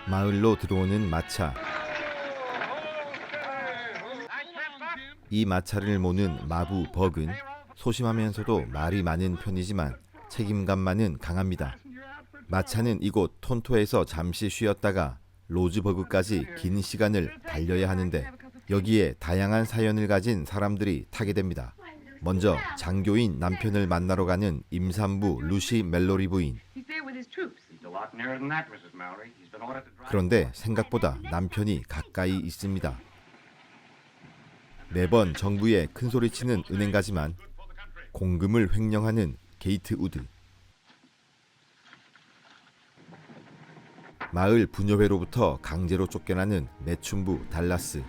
마을로 들어오는 마차. 이 마차를 모는 마부 벅은 소심하면서도 말이 많은 편이지만 책임감만은 강합니다. 마차는 이곳 톤토에서 잠시 쉬었다가 로즈버그까지 긴 시간을 달려야 하는데 여기에 다양한 사연을 가진 사람들이 타게 됩니다. 먼저 장교인 남편을 만나러 가는 임산부 루시 멜로리 부인. 그런데 생각보다 남편이 가까이 있습니다. 매번 정부에 큰소리치는 은행가지만 공금을 횡령하는 게이트 우드. 마을 부녀회로부터 강제로 쫓겨나는 매춘부 달라스.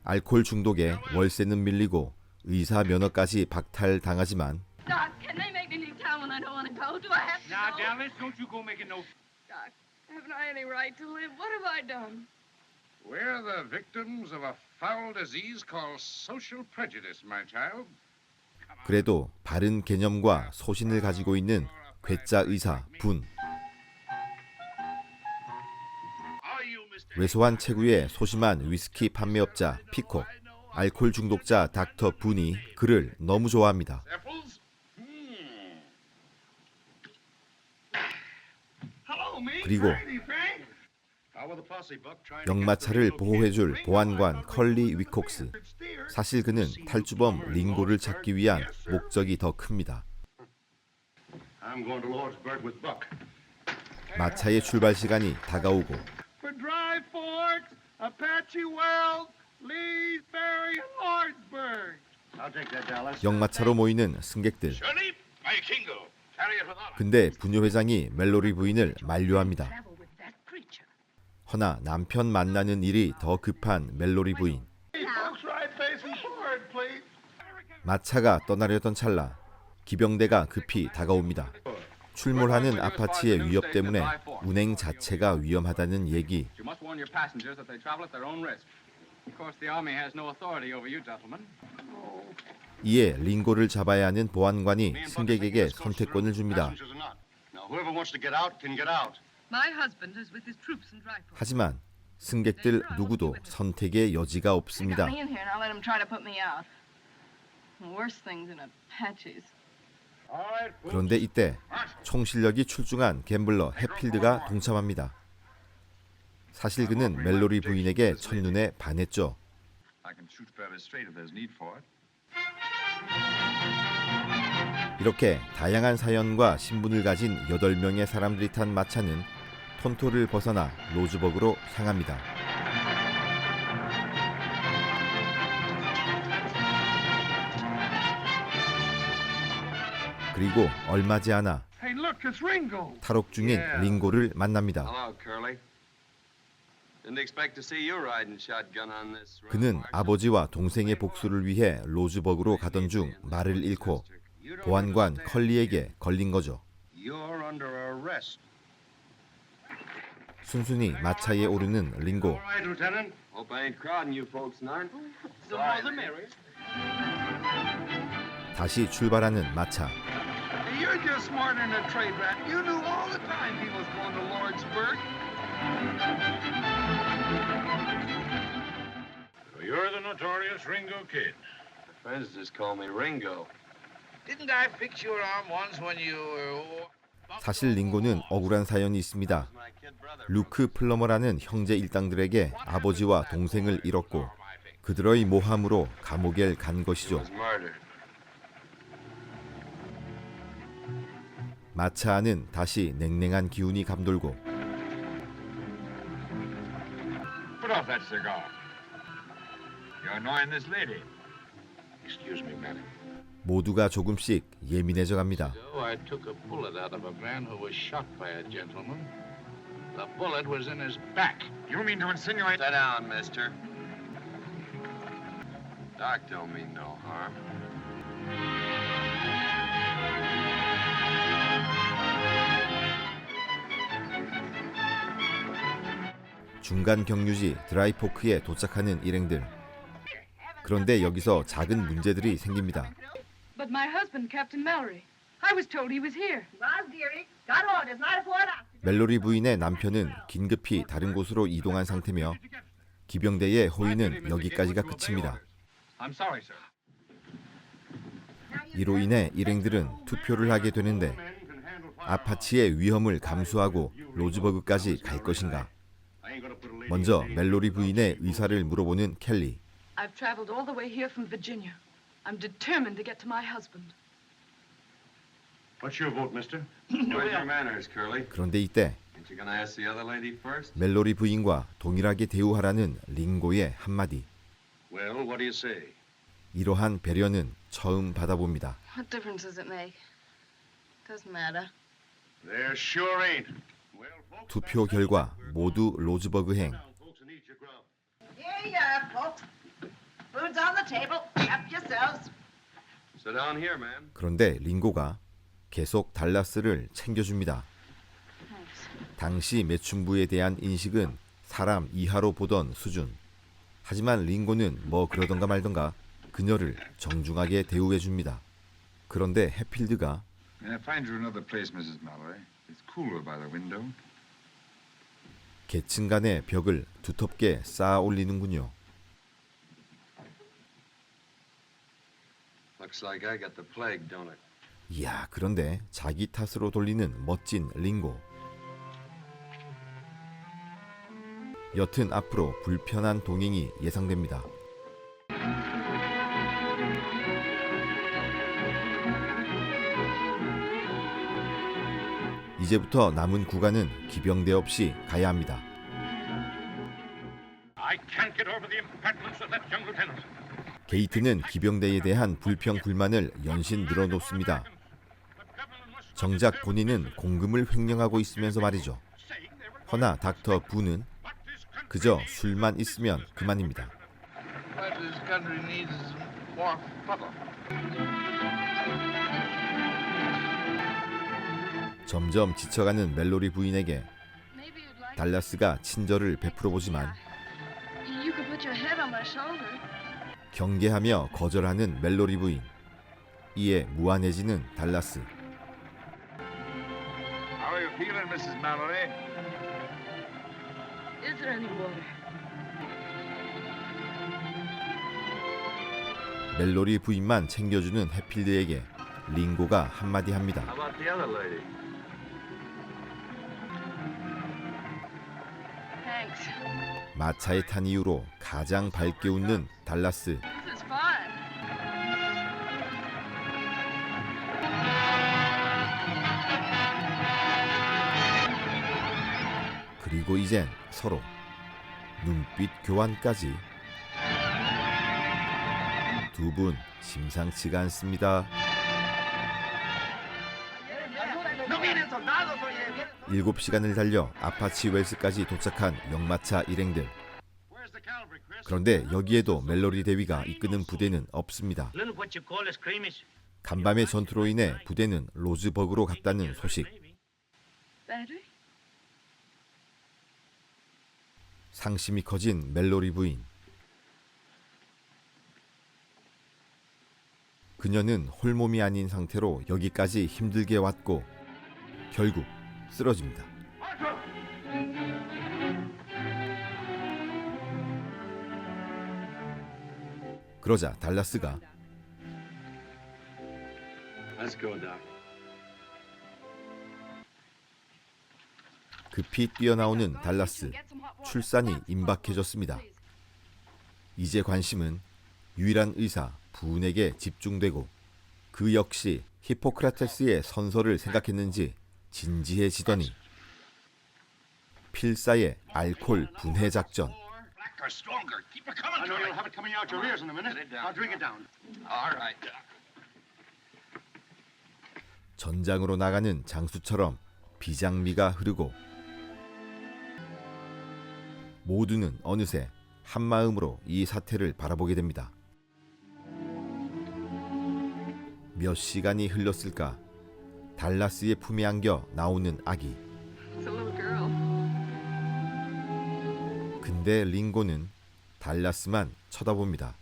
알코올 중독에 월세는 밀리고 의사 면허까지 박탈당하지만 Now, Dallas, don't you go making no... Doc, haven't I any right to live? What have I done? We're the victims of a foul disease called social prejudice, my child. 그래도 바른 개념과 소신을 가지고 있는 괴짜 의사 분. 왜소한 체구의 소심한 위스키 판매업자 피콕, 알코올 중독자 닥터 분이 그를 너무 좋아합니다. 그리고 역마차를 보호해줄 보안관 컬리 위콕스. 사실 그는 탈주범 링고를 찾기 위한 목적이 더 큽니다. 마차의 출발 시간이 다가오고 역마차로 모이는 승객들. 근데 부녀 회장이 멜로리 부인을 만류합니다. 허나 남편 만나는 일이 더 급한 멜로리 부인. 마차가 떠나려던 찰나 기병대가 급히 다가옵니다. 출몰하는 아파치의 위협 때문에 운행 자체가 위험하다는 얘기. 이에 링고를 잡아야 하는 보안관이 승객에게 선택권을 줍니다. 하지만 승객들 누구도 선택의 여지가 없습니다. 그런데 이때 총실력이 출중한 갬블러 해필드가 동참합니다. 사실 그는 멜로리 부인에게 첫눈에 반했죠. 이렇게 다양한 사연과 신분을 가진 8명의 사람들이 탄 마차는 톤토를 벗어나 로즈버그로 향합니다. 그리고 얼마 지 않아 탈옥 중인 링고를 만납니다. 그는 아버지와 동생의 복수를 위해 로즈버그로 가던 중 말을 잃고 보안관 컬리에게 걸린 거죠. 순순히 마차에 오르는 링고. 다시 출발하는 마차. You're the notorious Ringo Kid. Friends just call me Ringo. Didn't I fix your arm once when you were... 사실 링고는 억울한 사연이 있습니다. 루크 플러머라는 형제 일당들에게 아버지와 동생을 잃었고 그들의 모함으로 감옥에 간 것이죠. 마차 안은 다시 냉랭한 기운이 감돌고 Put off that cigar. You're annoying this lady. Excuse me, madam. 모두가 조금씩 예민해져 갑니다. I took a bullet out of a man who was shot by a gentleman. The bullet was in his back. You mean to insinuate... Sit down, mister. Doc don't mean no harm. 중간 경유지 드라이포크에 도착하는 일행들. 그런데 여기서 작은 문제들이 생깁니다. But my husband, Captain Mallory. I was told he was here. Was, dearie. Got orders, not a port out. 멜로리 부인의 남편은 긴급히 다른 곳으로 이동한 상태며 기병대의 호위는 여기까지가 끝입니다. I'm sorry, sir. 이로 인해 일행들은 투표를 하게 되는데 아파치의 위험을 감수하고 로즈버그까지 갈 것인가. 먼저 멜로리 부인의 의사를 물어보는 켈리. I've traveled all the way here from Virginia. I'm determined to get to my husband. What's your vote, mister? Where's your manners, Curly? 그런데 이때 Ain't you gonna ask the other lady first? 멜로리 부인과 동일하게 대우하라는 링고의 한마디. Well, what do you say? 이러한 배려는 처음 받아봅니다. What difference does it make? Doesn't matter. There sure ain't. Well, folks, 투표 결과 모두 로즈버그행. folks, and eat your grub. Here you are, folks. Food's on the table. Help yourselves. Sit down here, man. 그런데 링고가 계속 달라스를 챙겨줍니다. Thanks. 당시 매춘부에 대한 인식은 사람 이하로 보던 수준. 하지만 링고는 뭐 그러던가 말던가 그녀를 정중하게 대우해줍니다. 그런데 해필드가 May I find you another place, Mrs. Mallory? It's cooler by the window. 계층 간의 벽을 두텁게 쌓아 올리는군요. Looks like I got the plague, don't it? 이야, 그런데 자기 탓으로 돌리는 멋진 링고. 여튼 앞으로 불편한 동행이 예상됩니다. 이제부터 남은 구간은 기병대 없이 가야 합니다. I can't get over the impertinence of that young lieutenant. 게이트는 기병대에 대한 불평 불만을 연신 늘어놓습니다. 정작 본인은 공금을 횡령하고 있으면서 말이죠. 허나 닥터 부는 그저 술만 있으면 그만입니다. What this country needs is more trouble. 점점 지쳐가는 멜로리 부인에게 Maybe you'd like. 달라스가 친절을 베풀어 보지만 You could put your head on my shoulder. 경계하며 거절하는 멜로리 부인. 이에 무안해지는 달라스. How are you feeling, Mrs. Mallory? Is there any water? 멜로리 부인만 챙겨주는 해필드에게 링고가 한마디 합니다. How about the other lady? Thanks. 마차에 탄 이후로 가장 밝게 웃는 달라스. This is fine. 그리고 이젠 서로 눈빛 교환까지. 두 분 심상치가 않습니다. 7시간을 달려 아파치 웰스까지 도착한 역마차 일행들. Where's the cavalry, Chris? 그런데 여기에도 멜로리 대위가 이끄는 부대는 없습니다. Little what you call a skirmish. 간밤의 전투로 인해 부대는 로즈버그로 갔다는 소식. Battery? 상심이 커진 멜로리 부인. 그녀는 홀몸이 아닌 상태로 여기까지 힘들게 왔고 결국 쓰러집니다. 그러자 달라스가 Let's go, Doc. 급히 뛰어나오는 달라스. 출산이 임박해졌습니다. 이제 관심은 유일한 의사 부은에게 집중되고 그 역시 히포크라테스의 선서를 생각했는지 진지해지더니 필사의 알코올 분해 작전. Blacker, stronger. Keep it coming. I know you'll have it coming out your ears in a minute. I'll drink it down. All right, Doc. 전장으로 나가는 장수처럼 비장미가 흐르고 모두는 어느새 한마음으로 이 사태를 바라보게 됩니다. 몇 시간이 흘렀을까? 달라스의 품에 안겨 나오는 아기. It's a little girl. 근데 링고는 달라스만 쳐다봅니다.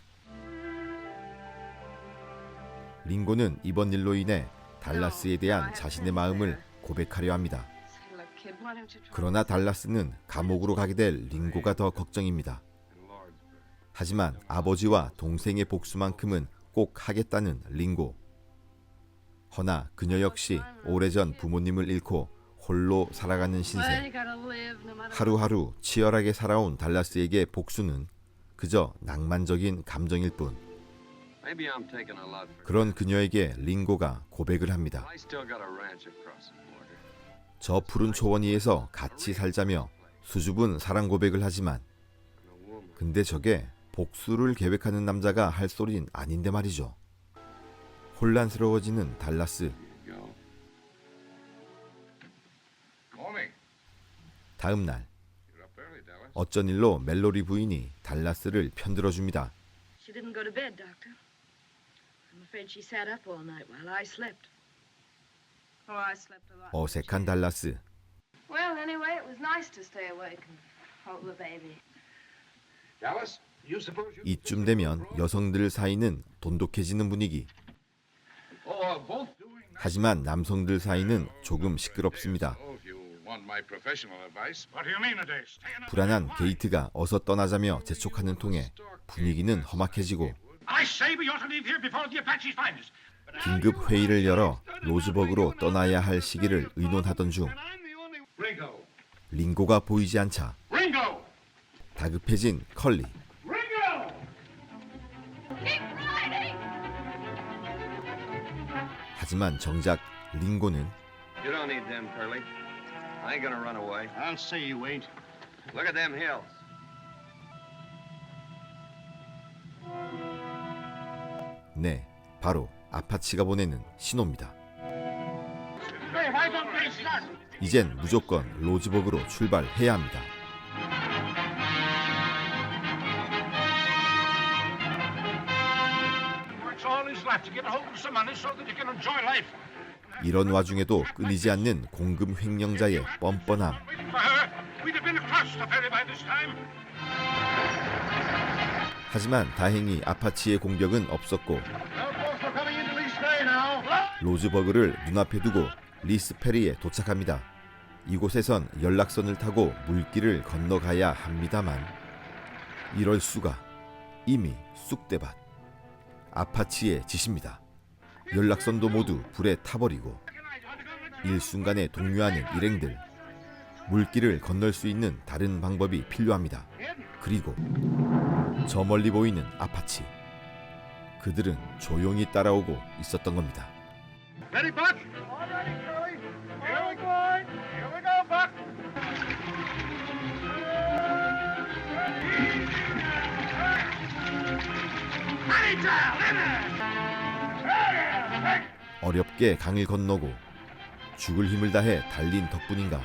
링고는 이번 일로 인해 달라스에 대한 자신의 마음을 고백하려 합니다. Say, look, kid, why don't you try? 그러나 달라스는 감옥으로 가게 될 링고가 더 걱정입니다. 하지만 아버지와 동생의 복수만큼은 꼭 하겠다는 링고. 허나 그녀 역시 오래전 부모님을 잃고 홀로 살아가는 Well, 신세. you gotta live no matter. 하루하루 치열하게 살아온 달라스에게 복수는 그저 낭만적인 감정일 뿐. Maybe I'm taking a lot for 그런 그녀에게 링고가 고백을 합니다. I still got a ranch across the border. 저 푸른 초원 위에서 같이 살자며 수줍은 사랑 고백을 하지만 근데 저게 복수를 계획하는 남자가 할 소린 아닌데 말이죠. 혼란스러워지는 달라스. Go. Morning. 다음 날 You're up early, Dallas. 어쩐 일로 멜로리 부인이 달라스를 편들어줍니다. She didn't go to bed, Doctor. I'm afraid she sat up all night while I slept. Oh, I slept a lot. 어색한 달라스. Well, anyway, it was nice to stay awake and hold the baby. Dallas, you suppose you... 이쯤 되면 여성들 사이는 돈독해지는 분위기. both doing that. 하지만 남성들 사이는 조금 시끄럽습니다. Oh, if you want my professional advice. What do you mean a day? Staying up 불안한 게이트가 어서 떠나자며 재촉하는 통에 분위기는 험악해지고 I say we ought to leave here before the Apaches find us. 긴급 회의를 열어 로즈버그로 떠나야 할 시기를 의논하던 중 Ringo. 링고가 보이지 않자 Ringo. 다급해진 컬리. Ringo. 하지만 정작 링고는 You don't need them, Curly. I ain't gonna run away. I'll say you ain't. Look at them hills. 네, 바로 아파치가 보내는 신호입니다. Hey, why don't they start? 이젠 무조건 로즈버그로 출발해야 합니다. That's all is left to get a hold of some money so that you can enjoy life. 이런 와중에도 끊이지 않는 공금 횡령자의 뻔뻔함. Waiting for her, we'd have been across the ferry by this time. 하지만 다행히 아파치의 공격은 없었고 Well, folks, we're coming into East Bay now. 로즈버그를 눈앞에 두고 리스페리에 도착합니다. 이곳에선 연락선을 타고 물길을 건너가야 합니다만 이럴 수가. 이미 쑥대밭. 아파치의 짓입니다. 연락선도 모두 불에 타버리고 일순간에 동요하는 일행들. 물길을 건널 수 있는 다른 방법이 필요합니다. 그리고 저 멀리 보이는 아파치. 그들은 조용히 따라오고 있었던 겁니다. Ready, Buck? All ready, Curly. Here we go. Here we go, Buck. 어렵게 강을 건너고 죽을 힘을 다해 달린 덕분인가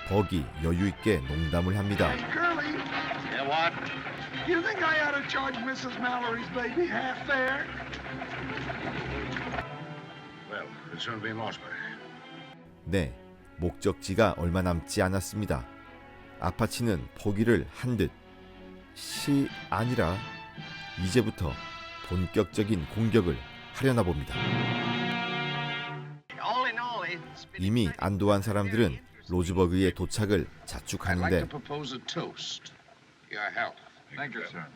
벅이 여유 있게 농담을 합니다. Curly, Yeah, what? you think I ought to charge Mrs. Mallory's baby half fare? Well, it's soon be Mossbury. 네, 목적지가 얼마 남지 않았습니다. 아파치는 포기를 한 듯 시 아니라 이제부터 본격적인 공격을 하려나 봅니다. All in all, it's been... 이미 안도한 사람들은 로즈버그의 도착을 I'd like 자축하는데 to propose a toast. Your help. Thank you, sir.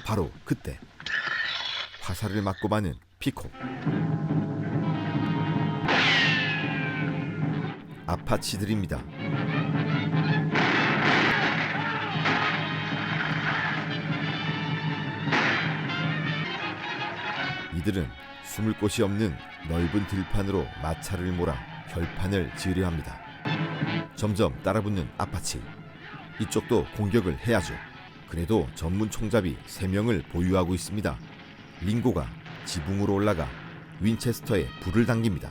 바로 그때 화살을 맞고 마는 피코. 아파치들입니다. 이들은 숨을 곳이 없는 넓은 들판으로 마차를 몰아 결판을 지으려 합니다. 점점 따라붙는 아파치. 이쪽도 공격을 해야죠. 그래도 전문 총잡이 3명을 보유하고 있습니다. 링고가 지붕으로 올라가 윈체스터에 불을 당깁니다.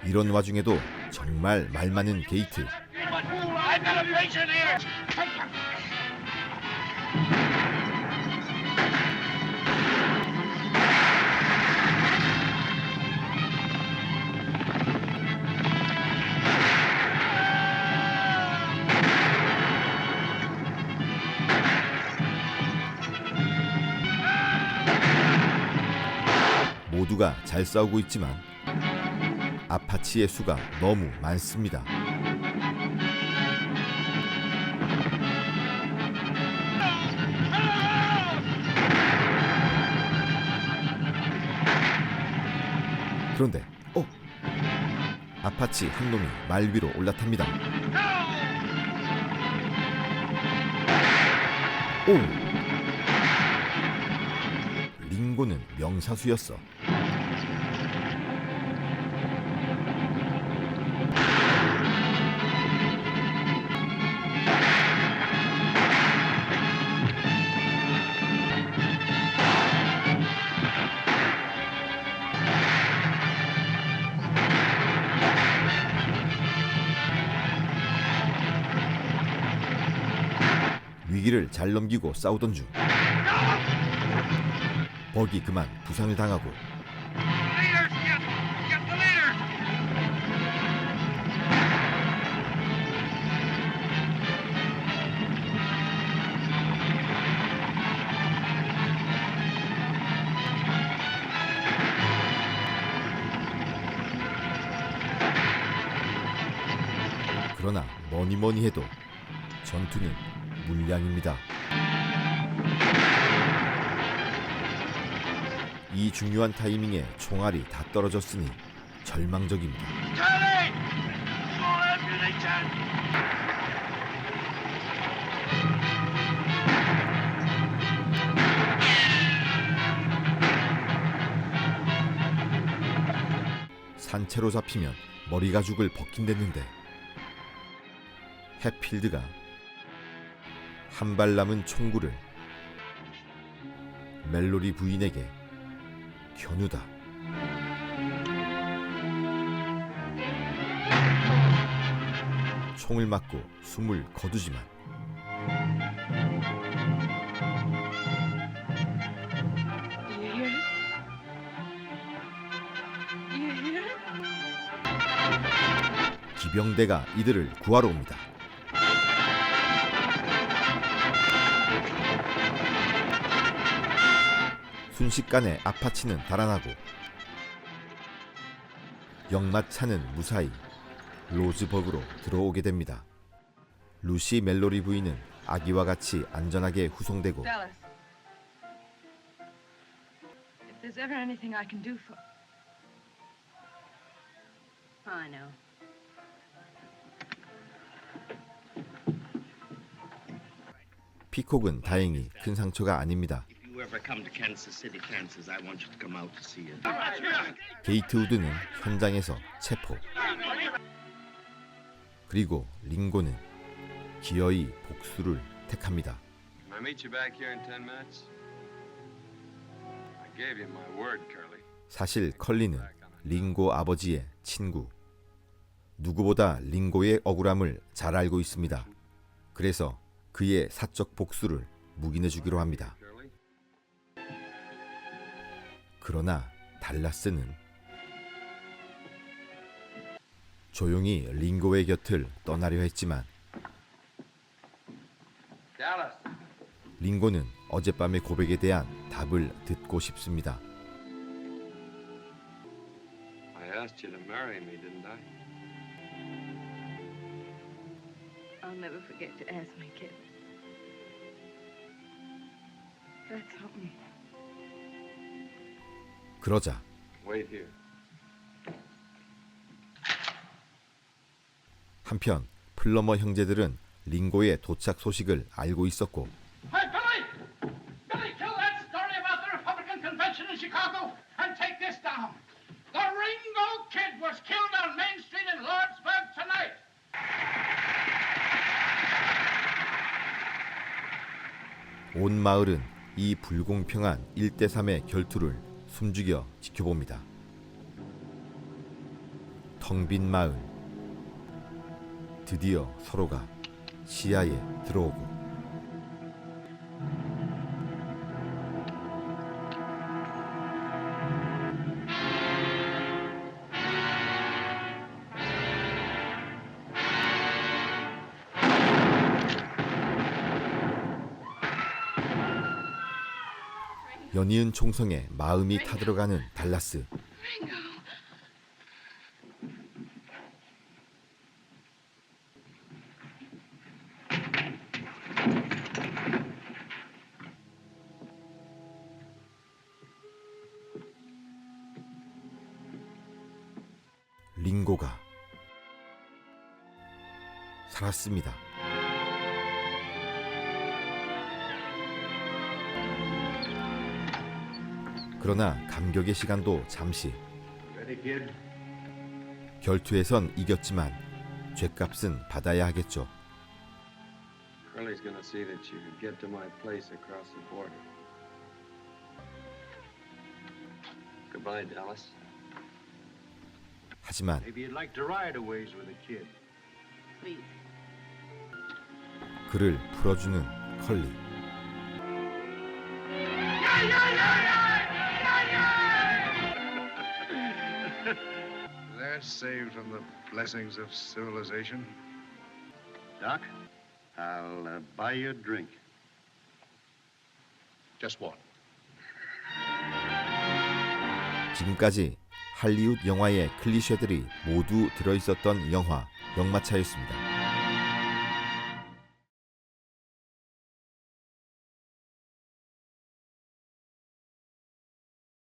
이런 와중에도 정말 말 많은 게이트. gentlemen. I've got a patient here. 모두가 잘 싸우고 있지만 아파치의 수가 너무 많습니다. 그런데 아파치 한 놈이 말 위로 올라탑니다. 오! 링고는 명사수였어. 위기를 잘 넘기고 싸우던 중 버기 그만 부상을 당하고 Leaders, get the leaders. 그러나 뭐니 해도 전투는 물량입니다. 이 중요한 타이밍에 총알이 다 떨어졌으니 절망적입니다. Charlie! All ammunition! 산채로 잡히면 머리 가죽을 벗긴댔는데 해필드가 한 발 남은 총구를 멜로리 부인에게 겨누다. 총을 맞고 숨을 거두지만 Do you hear it? Do you hear it? 기병대가 이들을 구하러 옵니다. 순식간에 아파치는 달아나고 역마차는 무사히 로즈버그로 들어오게 됩니다. 루시 멜로리 부인은 아기와 같이 안전하게 후송되고 Dallas. If there's ever anything I can do for... I know. 피콕은 다행히 큰 상처가 아닙니다. If you ever come to Kansas City, Kansas, I want you to come out to see it. 게이트 우드는 현장에서 체포. 그리고 링고는 기어이 복수를 택합니다. Can I meet you back here in 10 minutes? I gave you my word, Curly. 사실 컬리는 링고 아버지의 친구. 누구보다 링고의 억울함을 잘 알고 있습니다. 그래서 그의 사적 복수를 묵인해 주기로 합니다. Curly? 그러나 달라스는 조용히 링고의 곁을 떠나려 했지만 Dallas. 링고는 어젯밤의 고백에 대한 답을 듣고 싶습니다. I asked you to marry me, didn't I? I'll never forget to ask me, kid. That's something. 그러자 Wait here. 한편 플러머 형제들은 링고의 도착 소식을 알고 있었고 Hey, Billy! Billy, kill that story about the Republican convention in Chicago and take this down. The Ringo Kid was killed on Main Street in Lordsburg tonight. 온 마을은 이 불공평한 1대3의 결투를 숨죽여 지켜봅니다. 텅 빈 마을. 드디어 서로가 시야에 들어오고 연이은 총성에 마음이 타들어가는 달라스. 링고가 살았습니다. 그러나 감격의 시간도 잠시. 결투에선 이겼지만 죗값은 받아야 하겠죠. Curly's gonna see that you can get to my place across the border. Goodbye, Dallas. 하지만 Maybe you'd like to ride a ways with a kid. Please. 그를 풀어주는 컬리. They're saved from the blessings of civilization. Doc, I'll buy you a drink. Just one. 지금까지 할리우드 영화의 클리셰들이 모두 들어있었던 영화 역마차였습니다.